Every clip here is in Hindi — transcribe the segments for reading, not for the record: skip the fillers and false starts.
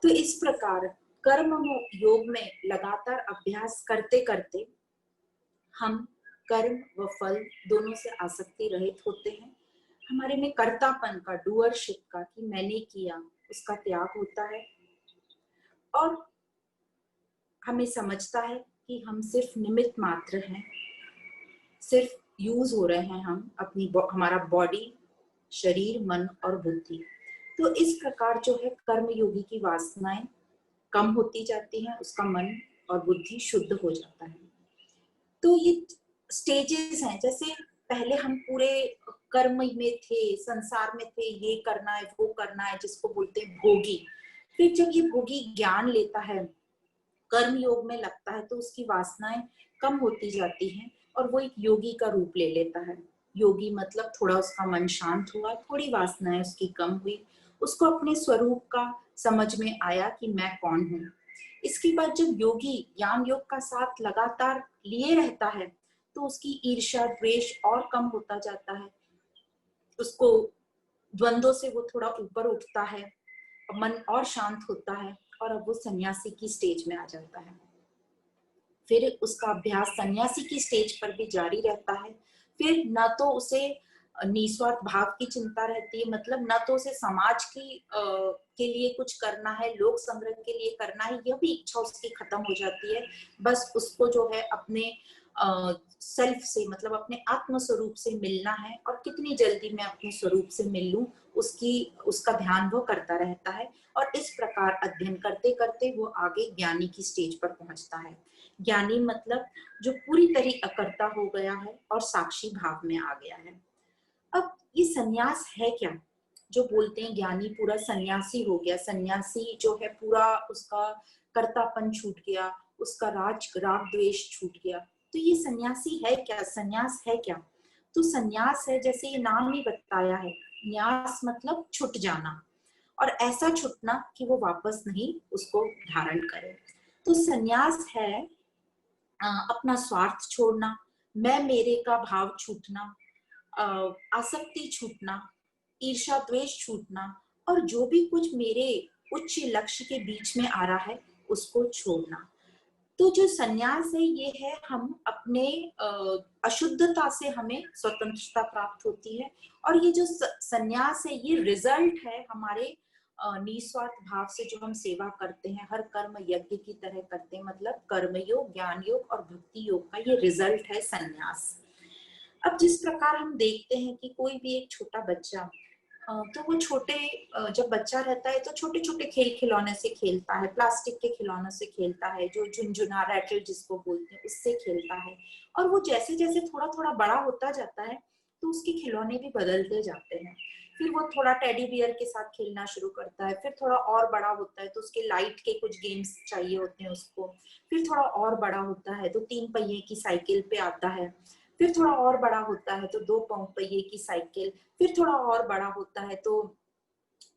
तो इस प्रकार कर्म योग में लगातार अभ्यास करते करते हम कर्म व फल दोनों से आसक्ति रहित होते हैं। हमारे में कर्तापन का, डूअरशिप का, कि मैंने किया, उसका त्याग होता है और हमें समझता है कि हम सिर्फ निमित्त मात्र हैं, सिर्फ यूज हो रहे हैं हम हमारा बॉडी, शरीर, मन और बुद्धि। तो इस प्रकार जो है कर्म योगी की वासनाएं कम होती जाती हैं, उसका मन और बुद्धि शुद्ध हो जाता है। तो ये स्टेजेस हैं, जैसे पहले हम पूरे कर्म में थे, संसार में थे, ये करना है वो करना है, जिसको बोलते हैं भोगी। फिर जब ये भोगी ज्ञान लेता है, कर्म योग में लगता है, तो उसकी वासनाएं कम होती जाती हैं और वो एक योगी का रूप ले लेता है। योगी मतलब थोड़ा उसका मन शांत हुआ, थोड़ी वासनाएं उसकी कम हुई, उसको अपने स्वरूप का समझ में आया कि मैं कौन हूँ। इसके बाद जब योगी ज्ञान योग का साथ लगातार लिए रहता है, तो उसकी ईर्ष्या द्वेष और कम होता जाता है, उसको द्वंद्वों से वो थोड़ा ऊपर उठता है, मन और शांत होता है और अब वो सन्यासी की स्टेज में आ जाता है। फिर उसका अभ्यास सन्यासी की स्टेज पर भी जारी रहता है। फिर न तो उसे निस्वार्थ भाव की चिंता रहती है, मतलब न तो उसे समाज के लिए कुछ करना है, लोक संग्रह के लिए करना है, यह भी इच्छा उसकी खत्म हो जाती है। बस उसको जो है अपने सेल्फ से, मतलब अपने आत्म स्वरूप से मिलना है और कितनी जल्दी मैं अपने स्वरूप से मिल लूं, उसका ध्यान वो करता रहता है। और इस प्रकार अध्ययन करते करते वो आगे ज्ञानी की स्टेज पर पहुंचता है। ज्ञानी मतलब जो पूरी तरह अकर्ता हो गया है और साक्षी भाव में आ गया है। अब ये सन्यास है क्या? जो बोलते हैं ज्ञानी पूरा सन्यासी हो गया, सन्यासी जो है पूरा उसका कर्तापन छूट गया, उसका राग द्वेष छूट गया। तो ये सन्यासी है क्या? सन्यास है क्या? तो सन्यास है, जैसे ये नाम ही बताया है, न्यास मतलब छूट जाना, और ऐसा छूटना कि वो वापस नहीं उसको धारण करे। तो सन्यास है अपना स्वार्थ छोड़ना, मैं मेरे का भाव छूटना, आसक्ति छूटना, ईर्ष्या द्वेष छूटना, और जो भी कुछ मेरे उच्च लक्ष्य के बीच में आ रहा है उसको छोड़ना। तो जो सन्यास है ये है, हम अपने अशुद्धता से हमें स्वतंत्रता प्राप्त होती है। और ये जो सन्यास है ये रिजल्ट है हमारे निस्वार्थ भाव से जो हम सेवा करते हैं, हर कर्म यज्ञ की तरह करते हैं, मतलब कर्म योग, ज्ञान योग और भक्ति योग का ये रिजल्ट है सन्यास। अब जिस प्रकार हम देखते हैं कि कोई भी एक छोटा बच्चा, तो वो जब बच्चा रहता है तो छोटे छोटे खेल खिलौने से खेलता है, प्लास्टिक के खिलौनों से खेलता है, जो झुनझुना रैटल जिसको बोलते हैं उससे खेलता है। और वो जैसे जैसे थोड़ा थोड़ा बड़ा होता जाता है तो उसके खिलौने भी बदलते जाते हैं। फिर वो थोड़ा टेडी बियर के साथ खेलना शुरू करता है, फिर थोड़ा और बड़ा होता है तो उसके लाइट के कुछ गेम्स चाहिए होते हैं उसको। फिर थोड़ा और बड़ा होता है तो 3 पहिए की साइकिल पे आता है। फिर थोड़ा और बड़ा होता है तो 2 पहिए की साइकिल। फिर थोड़ा और बड़ा होता है तो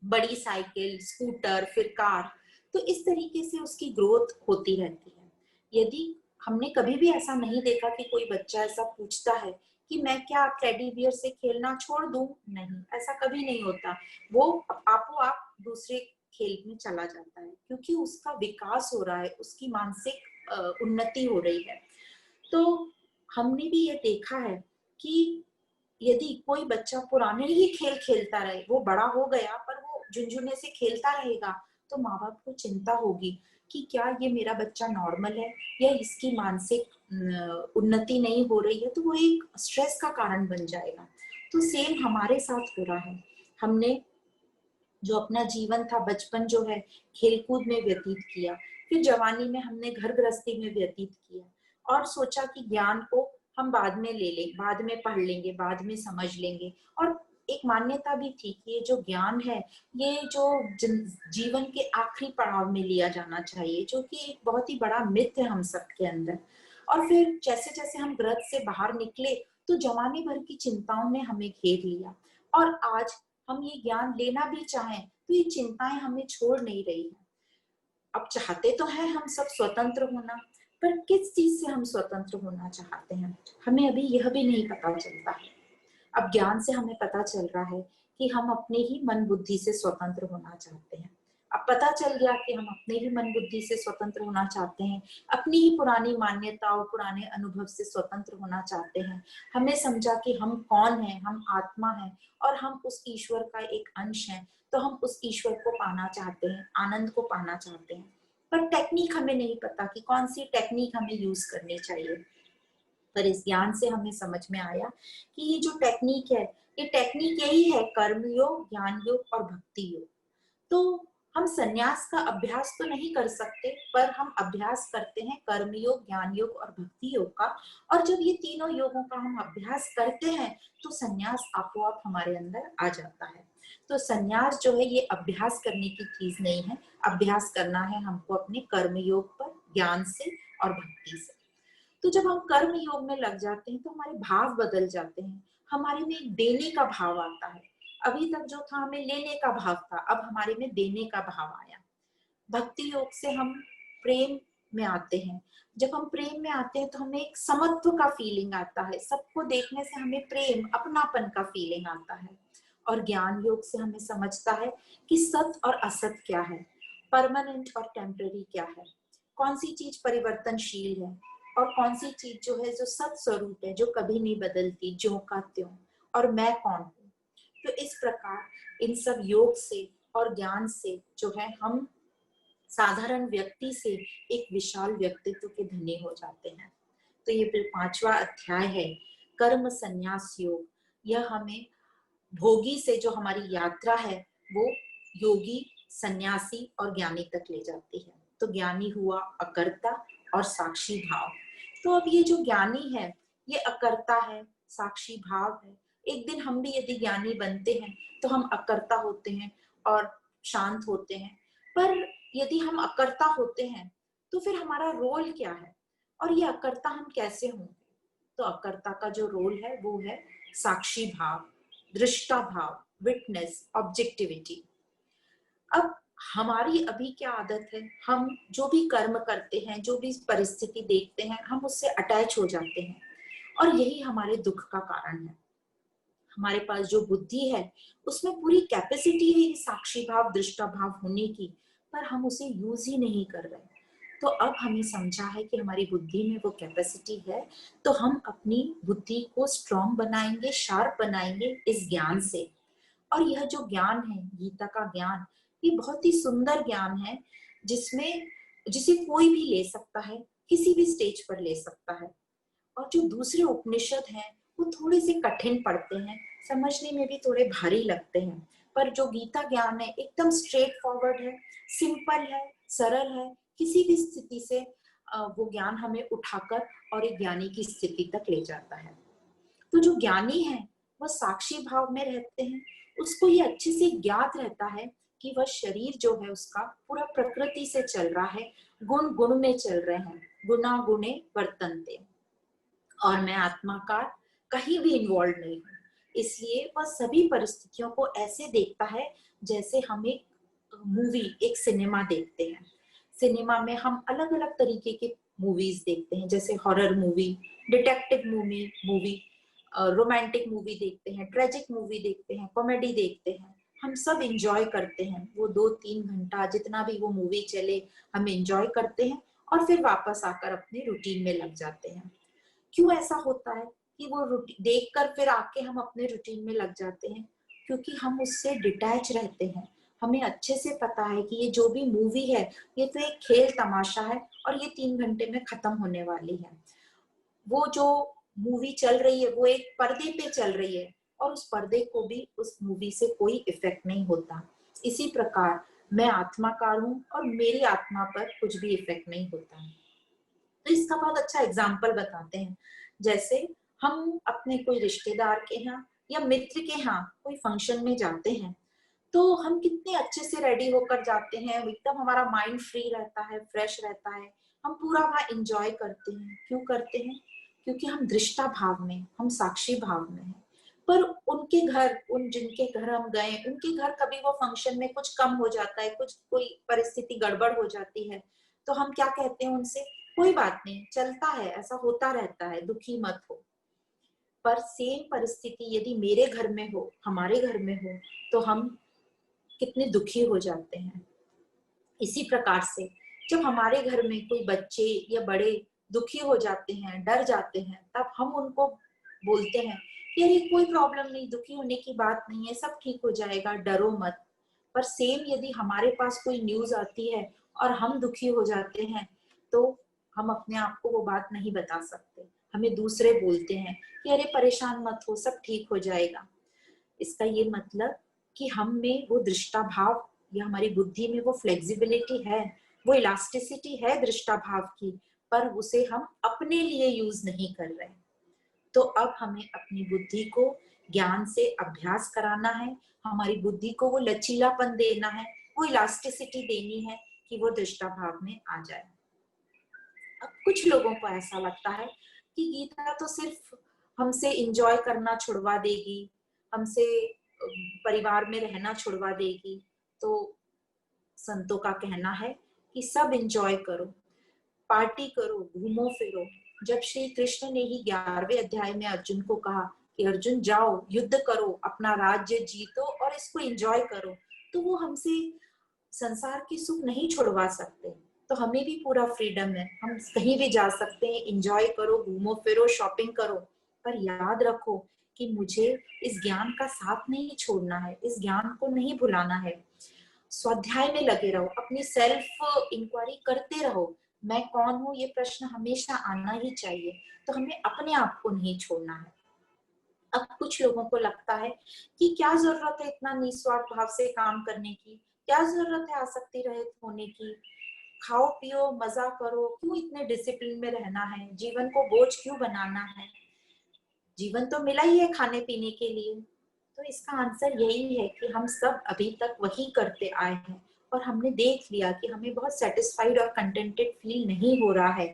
बड़ी साइकिल, स्कूटर, फिर कार। तो इस तरीके से उसकी ग्रोथ होती रहती है। यदि हमने कभी भी ऐसा नहीं देखा कि कोई बच्चा ऐसा पूछता है कि मैं क्या टेडी बियर से खेलना छोड़ दूं, नहीं, ऐसा कभी नहीं होता। वो आपो आप दूसरे खेल में चला जाता है, क्योंकि उसका विकास हो रहा है, उसकी मानसिक उन्नति हो रही है। तो हमने भी ये देखा है कि यदि कोई बच्चा पुराने ही खेल खेलता रहे, वो बड़ा हो गया पर वो झुनझुने से खेलता रहेगा, तो माँ बाप को चिंता होगी कि क्या ये मेरा बच्चा नॉर्मल है या इसकी मानसिक उन्नति नहीं हो रही है, तो वो एक स्ट्रेस का कारण बन जाएगा। तो सेम हमारे साथ हो रहा है। हमने जो अपना जीवन था, बचपन जो है खेलकूद में व्यतीत किया, फिर जवानी में हमने घर गृहस्थी में व्यतीत किया और सोचा कि ज्ञान को हम बाद में ले लें, बाद में पढ़ लेंगे, बाद में समझ लेंगे। और एक मान्यता भी थी कि ये जो ज्ञान है ये जो जीवन के आखिरी पड़ाव में लिया जाना चाहिए, जो कि एक बहुत ही बड़ा मिथ है हम सबके अंदर। और फिर जैसे जैसे हम गृह से बाहर निकले तो जवानी भर की चिंताओं ने हमें घेर लिया, और आज हम ये ज्ञान लेना भी चाहें तो ये चिंताएं हमें छोड़ नहीं रही है। अब चाहते तो है हम सब स्वतंत्र होना, पर किस चीज से हम स्वतंत्र होना चाहते हैं हमें अभी यह भी नहीं पता चलता है। अब ज्ञान से हमें पता चल रहा है कि हम अपने ही मन बुद्धि से स्वतंत्र होना चाहते हैं, अब पता चल गया कि हम अपने ही मन बुद्धि से स्वतंत्र होना चाहते हैं, अपनी ही पुरानी मान्यताओं पुराने अनुभव से स्वतंत्र होना चाहते हैं। हमें समझा कि हम कौन हैं, हम आत्मा हैं और हम उस ईश्वर का एक अंश हैं, तो हम उस ईश्वर को पाना चाहते हैं, आनंद को पाना चाहते हैं। पर टेक्निक हमें नहीं पता कि कौन सी टेक्निक हमें यूज करनी चाहिए। पर इस ज्ञान से हमें समझ में आया कि ये जो टेक्निक है, ये टेक्निक यही है, कर्म योग, ज्ञान योग और भक्ति योग। तो हम संन्यास का अभ्यास तो नहीं कर सकते, पर हम अभ्यास करते हैं कर्म योग, ज्ञान योग और भक्ति योग का। और जब ये तीनों योगों का हम अभ्यास करते हैं तो संन्यास आपो आप हमारे अंदर आ जाता है। तो संन्यास जो है ये अभ्यास करने की चीज नहीं है, अभ्यास करना है हमको अपने कर्म योग पर, ज्ञान से और भक्ति से। तो जब हम कर्म योग में लग जाते हैं तो हमारे भाव बदल जाते हैं, हमारे में एक देने का भाव आता है। अभी तक जो था हमें लेने का भाव था, अब हमारे में देने का भाव आया। भक्ति योग से हम प्रेम में आते हैं। जब हम प्रेम में आते हैं तो हमें एक समत्व का फीलिंग आता है, सबको देखने से हमें प्रेम, अपनापन का फीलिंग आता है। और ज्ञान योग से हमें समझता है कि सत और असत क्या है, परमानेंट और टेम्पररी क्या है, कौन सी चीज परिवर्तनशील है और कौन सी चीज जो है जो सत स्वरूप है, जो कभी नहीं बदलती, ज्यों का त्यों, और मैं कौन हूँ। तो इस प्रकार इन सब योग से और ज्ञान से जो है हम साधारण व्यक्ति से एक विशाल व्यक्तित्व के धनी हो जाते हैं। तो ये फिर 5वां अध्याय है, कर्म संन्यास योग। यह हमें भोगी से जो हमारी यात्रा है वो योगी, सन्यासी और ज्ञानी तक ले जाती है। तो ज्ञानी हुआ अकर्ता और साक्षी भाव। तो अब ये जो ज्ञानी है ये अकर्ता है, साक्षी भाव है। एक दिन हम भी यदि ज्ञानी बनते हैं तो हम अकर्ता होते हैं और शांत होते हैं। पर यदि हम अकर्ता होते हैं तो फिर हमारा रोल क्या है और ये अकर्ता हम कैसे होंगे। तो अकर्ता का जो रोल है वो है साक्षी भाव, दृष्टा भाव, विटनेस, ऑब्जेक्टिविटी। अब हमारी अभी क्या आदत है, हम जो भी कर्म करते हैं, जो भी परिस्थिति देखते हैं, हम उससे अटैच हो जाते हैं और यही हमारे दुख का कारण है। हमारे पास जो बुद्धि है उसमें पूरी कैपेसिटी है ये साक्षी भाव, दृष्टा भाव होने की, पर हम उसे यूज ही नहीं कर रहे। तो अब हमें समझा है कि हमारी बुद्धि में वो कैपेसिटी है, तो हम अपनी बुद्धि को स्ट्रॉन्ग बनाएंगे, शार्प बनाएंगे इस ज्ञान से। और यह जो ज्ञान है, गीता का ज्ञान, ये बहुत ही सुंदर ज्ञान है, जिसमें जिसे कोई भी ले सकता है, किसी भी स्टेज पर ले सकता है। और जो दूसरे उपनिषद हैं वो थोड़े से कठिन पड़ते हैं, समझने में भी थोड़े भारी लगते हैं। पर जो गीता ज्ञान है एकदम स्ट्रेट फॉरवर्ड है, सिंपल है, सरल है, किसी भी स्थिति से वो ज्ञान हमें उठाकर और एक ज्ञानी की स्थिति तक ले जाता है। तो जो ज्ञानी है वो साक्षी भाव में रहते हैं, उसको ये अच्छे से ज्ञात रहता है कि वह शरीर जो है उसका पूरा प्रकृति से चल रहा है, गुण गुण में चल रहे हैं, गुना गुणे वर्तन्ते, और मैं आत्मा का कहीं भी इन्वॉल्व नहीं हूँ। इसलिए वह सभी परिस्थितियों को ऐसे देखता है जैसे हम एक मूवी, एक सिनेमा देखते हैं। सिनेमा में हम अलग अलग तरीके के मूवीज देखते हैं, जैसे horror movie, detective movie, romantic movie देखते हैं, ट्रेजिक मूवी देखते हैं, कॉमेडी देखते हैं। हम सब इंजॉय करते हैं, वो 2-3 घंटा जितना भी वो मूवी चले हम इंजॉय करते हैं और फिर वापस आकर अपने रूटीन में लग जाते हैं। क्यों ऐसा होता है कि वो देखकर फिर आके हम अपने रूटीन में लग जाते हैं? क्योंकि हम उससे डिटैच रहते हैं। हमें अच्छे से पता है कि ये जो भी मूवी है ये तो एक खेल तमाशा है और ये 3 घंटे में खत्म होने वाली है। वो जो मूवी चल रही है वो एक पर्दे पे चल रही है और उस पर्दे को भी उस मूवी से कोई इफेक्ट नहीं होता। इसी प्रकार मैं आत्माकार हूँ और मेरी आत्मा पर कुछ भी इफेक्ट नहीं होता है। तो इसका बहुत अच्छा एग्जाम्पल बताते हैं। जैसे हम अपने कोई रिश्तेदार के यहाँ या मित्र के यहाँ कोई फंक्शन में जाते हैं तो हम कितने अच्छे से रेडी होकर जाते हैं, एकदम हमारा माइंड फ्री रहता है, फ्रेश रहता है, हम पूरा वहाँ एंजॉय करते हैं। क्यों करते हैं? क्योंकि हम दृष्टा भाव में, हम साक्षी भाव में हैं। पर उनके घर, उन जिनके घर हम गए, उनके घर कभी वो फंक्शन में कुछ कम हो जाता है, कुछ कोई परिस्थिति गड़बड़ हो जाती है, तो हम क्या कहते हैं उनसे? कोई बात नहीं, चलता है, ऐसा होता रहता है, दुखी मत हो। पर सेम परिस्थिति यदि मेरे घर में हो, हमारे घर में हो, तो हम कितने दुखी हो जाते हैं। इसी प्रकार से जब हमारे घर में कोई बच्चे या बड़े दुखी हो जाते हैं, डर जाते हैं, तब हम उनको बोलते हैं कि अरे कोई प्रॉब्लम नहीं, दुखी होने की बात नहीं है, सब ठीक हो जाएगा, डरो मत। पर सेम यदि हमारे पास कोई न्यूज आती है और हम दुखी हो जाते हैं, तो हम अपने आप को वो बात नहीं बता सकते, हमें दूसरे बोलते हैं कि अरे परेशान मत हो, सब ठीक हो जाएगा। इसका ये मतलब कि हम में वो दृष्टा भाव या हमारी बुद्धि में वो फ्लेक्सिबिलिटी है, वो इलास्टिसिटी है दृष्टा भाव की, पर उसे हम अपने लिए यूज नहीं कर रहे। तो अब हमें अपनी बुद्धि को ज्ञान से अभ्यास कराना है, हमारी बुद्धि को वो लचीलापन देना है, वो इलास्टिसिटी देनी है कि वो दृष्टा भाव में आ जाए। अब कुछ लोगों को ऐसा लगता है कि गीता तो सिर्फ हमसे इंजॉय करना छुड़वा देगी, हमसे परिवार में रहना छुड़वा देगी। तो संतों का कहना है कि सब इंजॉय करो, पार्टी करो, घूमो फिरो। जब श्री कृष्ण ने ही 11वें अध्याय में अर्जुन को कहा कि अर्जुन जाओ, युद्ध करो, अपना राज्य जीतो और इसको एंजॉय करो, तो वो हमसे संसार की सुख नहीं छुड़वा सकते। तो हमें भी पूरा फ्रीडम है, हम कहीं भी जा सकते हैं, एंजॉय करो, घूमो फिरो, शॉपिंग करो। पर याद रखो कि मुझे इस ज्ञान का साथ नहीं छोड़ना है, इस ज्ञान को नहीं भुलाना है। स्वाध्याय में लगे रहो, अपनी सेल्फ इंक्वायरी करते रहो, मैं कौन हूँ ये प्रश्न हमेशा आना ही चाहिए। तो हमें अपने आप को नहीं छोड़ना है। अब कुछ लोगों को लगता है कि क्या जरूरत है इतना निस्वार्थ भाव से काम करने की, क्या जरूरत है आसक्ति रहित होने की, खाओ पियो मजा करो, क्यों इतने डिसिप्लिन में रहना है, जीवन को बोझ क्यों बनाना है, जीवन तो मिला ही है खाने पीने के लिए। तो इसका आंसर यही है कि हम सब अभी तक वही करते आए हैं और हमने देख लिया कि हमें बहुत सेटिस्फाइड और कंटेंटेड फील नहीं हो रहा है,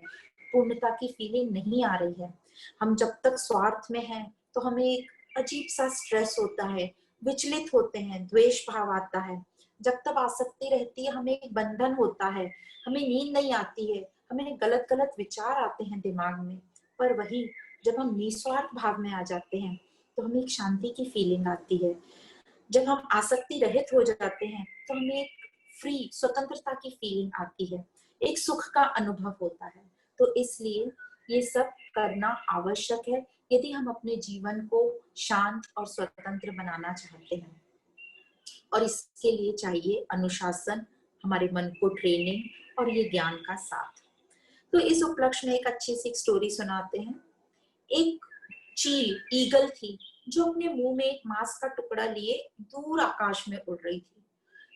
पूर्णता की फीलिंग नहीं आ रही है। हम जब तक स्वार्थ में हैं तो हमें एक अजीब सा स्ट्रेस होता है, विचलित होते हैं, द्वेष भाव आता है। जब तक आसक्ति रहती है हमें एक बंधन होता है, हमें नींद नहीं आती है, हमें गलत गलत विचार आते हैं दिमाग में। पर वही जब हम निस्वार्थ भाव में आ जाते हैं तो हमें एक शांति की फीलिंग आती है। जब हम आसक्ति रहित हो जाते हैं तो हमें एक फ्री स्वतंत्रता की फीलिंग आती है, एक सुख का अनुभव होता है। तो इसलिए ये सब करना आवश्यक है यदि हम अपने जीवन को शांत और स्वतंत्र बनाना चाहते हैं। और इसके लिए चाहिए अनुशासन, हमारे मन को ट्रेनिंग और ये ज्ञान का साथ। तो इस उपलक्ष्य में एक अच्छी सी स्टोरी सुनाते हैं। एक चील ईगल थी जो अपने मुंह में एक मांस का टुकड़ा लिए दूर आकाश में उड़ रही थी।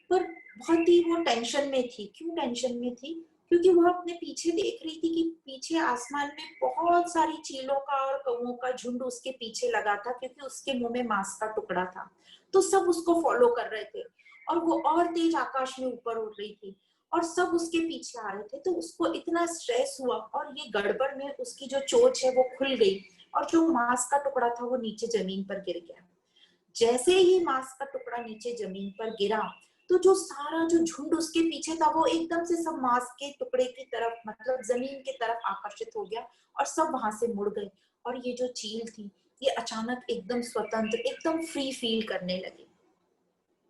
पर बहुत ही वो टेंशन में थी। क्यों टेंशन में थी? क्योंकि वो अपने पीछे देख रही थी कि पीछे आसमान में बहुत सारी चीलों का और कौओं का झुंड उसके पीछे लगा था, क्योंकि उसके मुंह में मांस का टुकड़ा था। तो सब उसको फॉलो कर रहे थे और वो और तेज आकाश में ऊपर उड़ रही थी और सब उसके पीछे आ रहे थे। तो उसको इतना स्ट्रेस हुआ और ये गड़बड़ में उसकी जो चोंच है वो खुल गई और जो मांस का टुकड़ा था वो नीचे जमीन पर गिर गया। जैसे ही मांस का टुकड़ा नीचे जमीन पर गिरा तो जो सारा जो झुंड उसके पीछे था वो एकदम से सब मांस के टुकड़े की तरफ, मतलब जमीन की तरफ आकर्षित हो गया और सब वहां से मुड़ गए। और ये जो चील थी ये अचानक एकदम स्वतंत्र, एकदम फ्री फील करने लगी।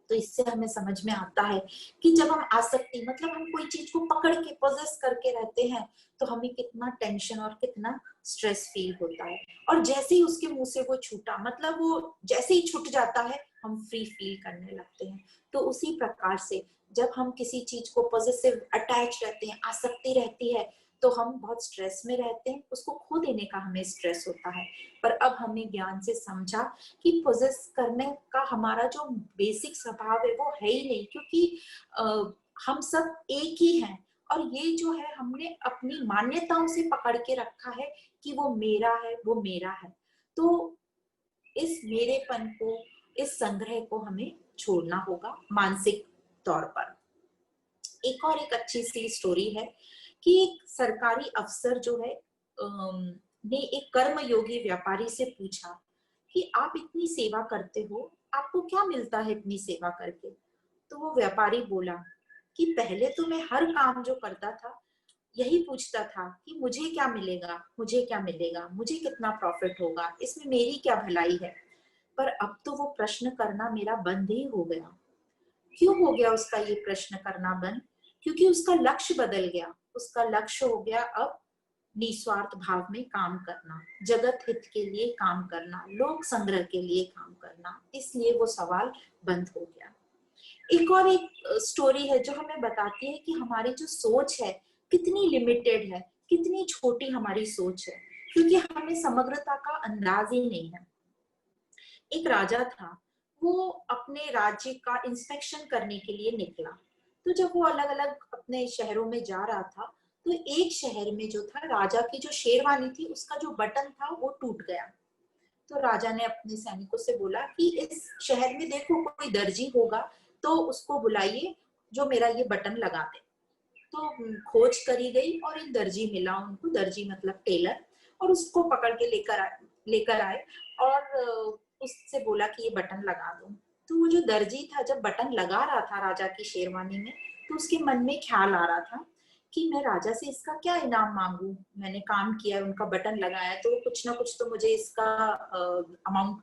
तो इससे हमें समझ में आता है कि जब हम आसक्ति, मतलब हम कोई चीज को पकड़ के पोजेस करके रहते हैं तो हमें कितना टेंशन और कितना स्ट्रेस फील होता है। और जैसे ही उसके मुंह से वो छूटा, मतलब वो जैसे ही छूट जाता है, हम फ्री फील करने लगते हैं। तो उसी प्रकार से जब हम किसी चीज को पॉजिटिव अटैच रहते हैं, आसक्ति रहती है, तो हम बहुत स्ट्रेस में रहते हैं, उसको खो देने का हमें स्ट्रेस होता है। पर अब हमने ज्ञान से समझा कि पोजेस करने का हमारा जो बेसिक स्वभाव है वो है ही नहीं, क्योंकि हम सब एक ही हैं। और ये जो है हमने अपनी मान्यताओं से पकड़ के रखा है कि वो मेरा है, वो मेरा है। तो इस मेरेपन को, इस संग्रह को हमें छोड़ना होगा मानसिक तौर पर। एक अच्छी सी स्टोरी है कि एक सरकारी अफसर जो है ने एक कर्मयोगी व्यापारी से पूछा कि आप इतनी सेवा करते हो, आपको क्या मिलता है इतनी सेवा करके? तो वो व्यापारी बोला कि पहले तो मैं हर काम जो करता था यही पूछता था कि मुझे क्या मिलेगा, मुझे क्या मिलेगा, मुझे कितना प्रॉफिट होगा, इसमें मेरी क्या भलाई है। पर अब तो वो प्रश्न करना मेरा बंद ही हो गया। क्यों हो गया उसका ये प्रश्न करना बंद? क्योंकि उसका लक्ष्य बदल गया। उसका लक्ष्य हो गया अब निस्वार्थ भाव में काम करना, जगत हित के लिए काम करना, लोक संग्रह के लिए काम करना। इसलिए वो सवाल बंद हो गया। एक स्टोरी है जो हमें बताती है कि हमारी जो सोच है कितनी लिमिटेड है, कितनी छोटी हमारी सोच है, क्योंकि हमें समग्रता का अंदाज ही नहीं है। एक राजा था, वो अपने राज्य का इंस्पेक्शन करने के लिए निकला। तो जब वो अलग अलग अपने शहरों में जा रहा था, तो एक शहर में जो था, राजा की जो शेरवानी थी उसका जो बटन था वो टूट गया। तो राजा ने अपने सैनिकों से बोला कि इस शहर में देखो कोई दर्जी होगा तो उसको बुलाइए जो मेरा ये बटन लगा दे। तो खोज करी गई और एक दर्जी मिला उनको, दर्जी मतलब टेलर, और उसको पकड़ के लेकर आए और उससे बोला कि ये बटन लगा दो। तो वो जो दर्जी था जब बटन लगा रहा था राजा की शेरवानी में, तो उसके मन में ख्याल आ रहा था कि मैं राजा से इसका क्या इनाम मांगू, मैंने काम किया, उनका बटन लगाया, तो कुछ ना कुछ तो मुझे इसका अमाउंट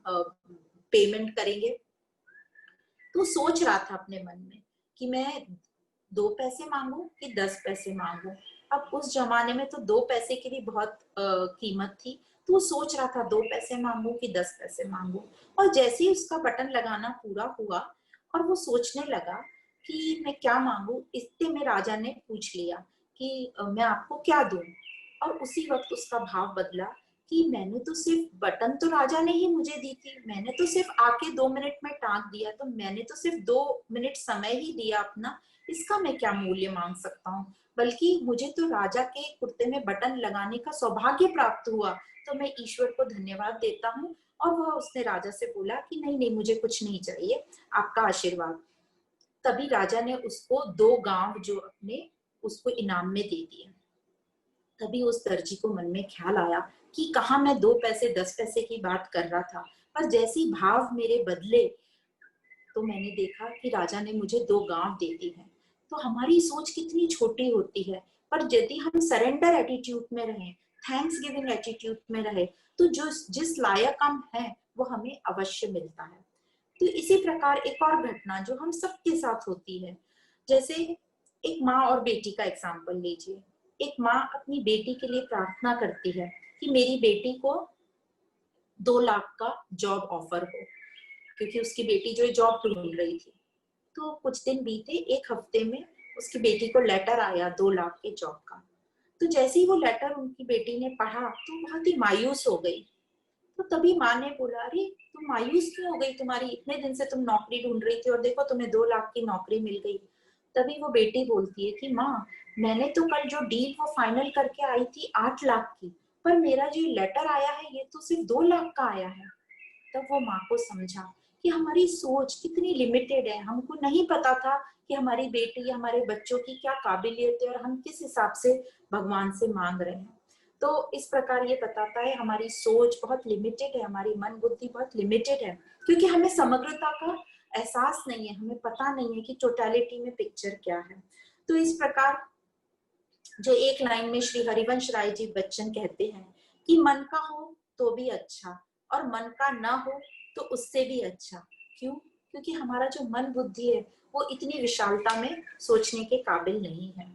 पेमेंट करेंगे। तो सोच रहा था अपने मन में कि मैं 2 पैसे मांगू कि 10 पैसे मांगू। अब उस जमाने में तो 2 पैसे की भी बहुत कीमत थी। तो वो सोच रहा था 2 पैसे मांगू कि 10 पैसे मांगू। और जैसे ही उसका बटन लगाना पूरा हुआ और वो सोचने लगा कि मैं क्या मांगू, इतने में राजा ने पूछ लिया कि मैं आपको क्या दूं। और उसी वक्त उसका भाव बदला कि मैंने तो सिर्फ बटन तो राजा ने ही मुझे दी थी, मैंने तो सिर्फ आके 2 मिनट में टांग दिया, तो मैंने तो सिर्फ 2 मिनट समय ही दिया अपना, इसका मैं क्या मूल्य मांग सकता हूँ। बल्कि मुझे तो राजा के कुर्ते में बटन लगाने का सौभाग्य प्राप्त हुआ, तो मैं ईश्वर को धन्यवाद देता हूँ। और वह उसने राजा से बोला कि नहीं नहीं, मुझे कुछ नहीं चाहिए, आपका आशीर्वाद। तभी राजा ने उसको 2 गांव जो अपने उसको इनाम में दे दिए। तभी उस दर्जी को मन में ख्याल आया कि कहा मैं 2 पैसे 10 पैसे की बात कर रहा था, पर जैसी भाव मेरे बदले तो मैंने देखा कि राजा ने मुझे 2 गांव दे दी है। तो हमारी सोच कितनी छोटी होती है, पर यदि हम सरेंडर एटीट्यूड में रहें, थैंक्स गिविंग एटीट्यूड में रहे, तो जो जिस लायक हम हैं वो हमें अवश्य मिलता है। तो इसी प्रकार एक और घटना जो हम सबके साथ होती है, जैसे एक माँ और बेटी का एग्जाम्पल लीजिए। एक माँ अपनी बेटी के लिए प्रार्थना करती है कि मेरी बेटी को 2 लाख का जॉब ऑफर हो, क्योंकि उसकी बेटी जो है जॉब ढूंढ रही थी। तो कुछ दिन बीते, एक हफ्ते में उसकी बेटी को लेटर आया 2 लाख के जॉब का। तो जैसे ही वो लेटर उनकी बेटी ने पढ़ा तो बहुत ही मायूस हो गई। तो तभी माँ ने बोला, अरे तुम मायूस क्यों हो गई, तुम्हारी इतने दिन से तुम नौकरी ढूंढ रही थी और देखो तुम्हें 2 लाख की नौकरी मिल गई। तभी वो बेटी बोलती है कि माँ, मैंने तो कल जो डील वो फाइनल करके आई थी 8 लाख की, पर मेरा जो लेटर आया है ये तो सिर्फ 2 लाख का आया है। तब वो माँ को समझा कि हमारी सोच कितनी लिमिटेड है, हमको नहीं पता था कि हमारी बेटी या हमारे बच्चों की क्या काबिलियत है और हम किस हिसाब से भगवान से मांग रहे हैं। तो इस प्रकार ये बताता है हमारी सोच बहुत लिमिटेड है, हमारी मन बुद्धि बहुत लिमिटेड है, क्योंकि हमें समग्रता का एहसास नहीं है, हमें पता नहीं है कि टोटलिटी में पिक्चर क्या है। तो इस प्रकार जो एक लाइन में श्री हरिवंश राय जी बच्चन कहते हैं कि मन का हो तो भी अच्छा और मन का ना हो तो उससे भी अच्छा। क्यों? क्योंकि हमारा जो मन बुद्धि है वो इतनी विशालता में सोचने के काबिल नहीं है।